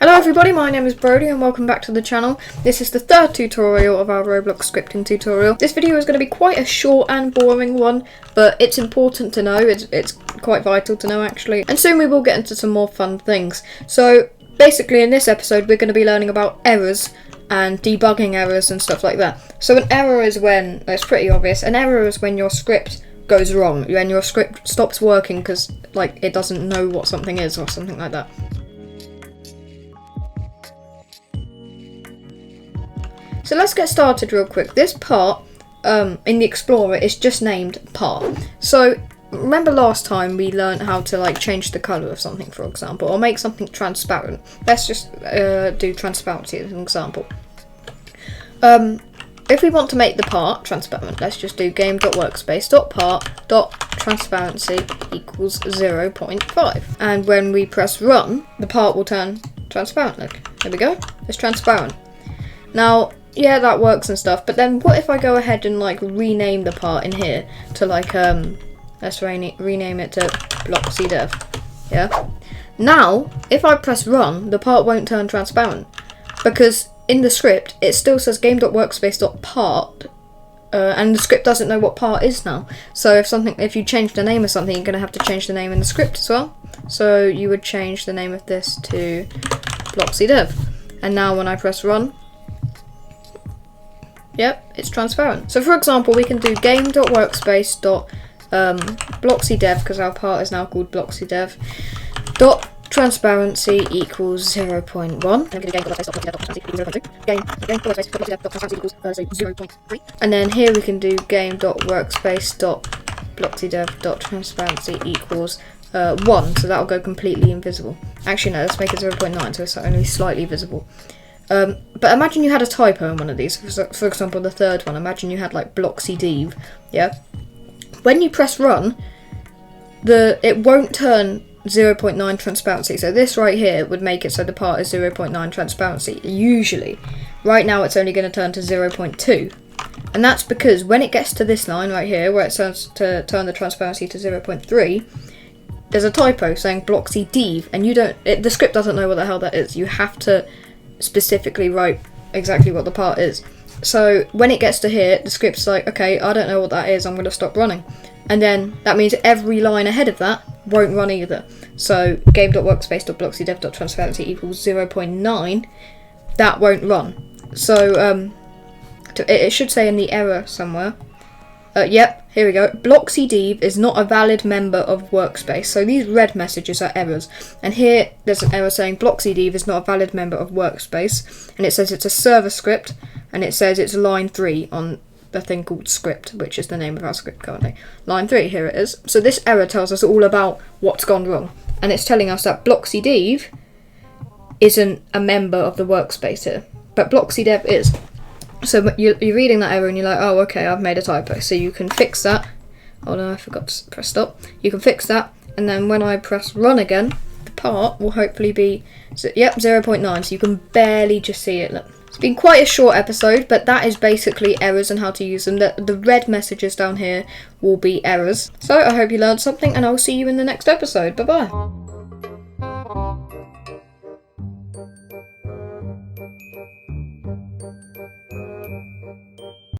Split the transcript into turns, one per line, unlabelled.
Hello everybody, my name is Brody and welcome back to the channel. This is the third tutorial of our Roblox scripting tutorial. This video is going to be quite a short and boring one, but it's important to know, it's quite vital to know actually. And soon we will get into some more fun things. So basically in this episode we're going to be learning about errors and debugging errors and stuff like that. So an error is when, it's pretty obvious, an error is when your script goes wrong, when your script stops working because like it doesn't know what something is or something like that. So let's get started real quick. This part in the Explorer is just named part. So remember last time we learned how to like change the colour of something, for example, or make something transparent. Let's just do transparency as an example. If we want to make the part transparent, let's just do game.workspace.part.transparency equals 0.5. And when we press run, the part will turn transparent. Look, there we go. It's transparent. Now, yeah, that works and stuff, but then what if I go ahead and like rename the part in here to like let's rename it to BloxyDev. Yeah. Now, if I press run, the part won't turn transparent because in the script it still says game.workspace.part, and the script doesn't know what part is now. So if you change the name of something, you're gonna have to change the name in the script as well. So you would change the name of this to BloxyDev, and now when I press run, yep, it's transparent. So for example, we can do game.workspace.BloxyDev, because our part is now called BloxyDev, dot transparency equals 0.1. And then here we can do game.workspace.BloxyDev.transparency equals 1. So that'll go completely invisible. Actually no, let's make it 0.9 so it's only slightly visible. But imagine you had a typo in one of these. For example, the third one. Imagine you had like BloxyDev. Yeah. When you press run, it won't turn 0.9 transparency. So this right here would make it so the part is 0.9 transparency. Usually, right now it's only going to turn to 0.2, and that's because when it gets to this line right here, where it says to turn the transparency to 0.3. There's a typo saying BloxyDev, and the script doesn't know what the hell that is. You have to specifically write exactly what the part is. So when it gets to here, the script's like, okay, I don't know what that is, I'm going to stop running. And then that means every line ahead of that won't run either. So game.workspace.BloxyDev.transparency equals 0.9, that won't run. So it should say in the error somewhere. Yep, here we go. BloxyDev is not a valid member of Workspace. So these red messages are errors. And here there's an error saying BloxyDev is not a valid member of Workspace. And it says it's a server script. And it says it's line 3 on the thing called script, which is the name of our script currently. Line 3, here it is. So this error tells us all about what's gone wrong. And it's telling us that BloxyDev isn't a member of the Workspace here. But BloxyDev is. So you're reading that error and you're like, oh, okay, I've made a typo. So you can fix that. Oh no, I forgot to press stop. You can fix that, and then when I press run again, the part will hopefully be, yep, 0.9. So you can barely just see it. Look. It's been quite a short episode, but that is basically errors and how to use them. The red messages down here will be errors. So I hope you learned something, and I'll see you in the next episode. Bye-bye.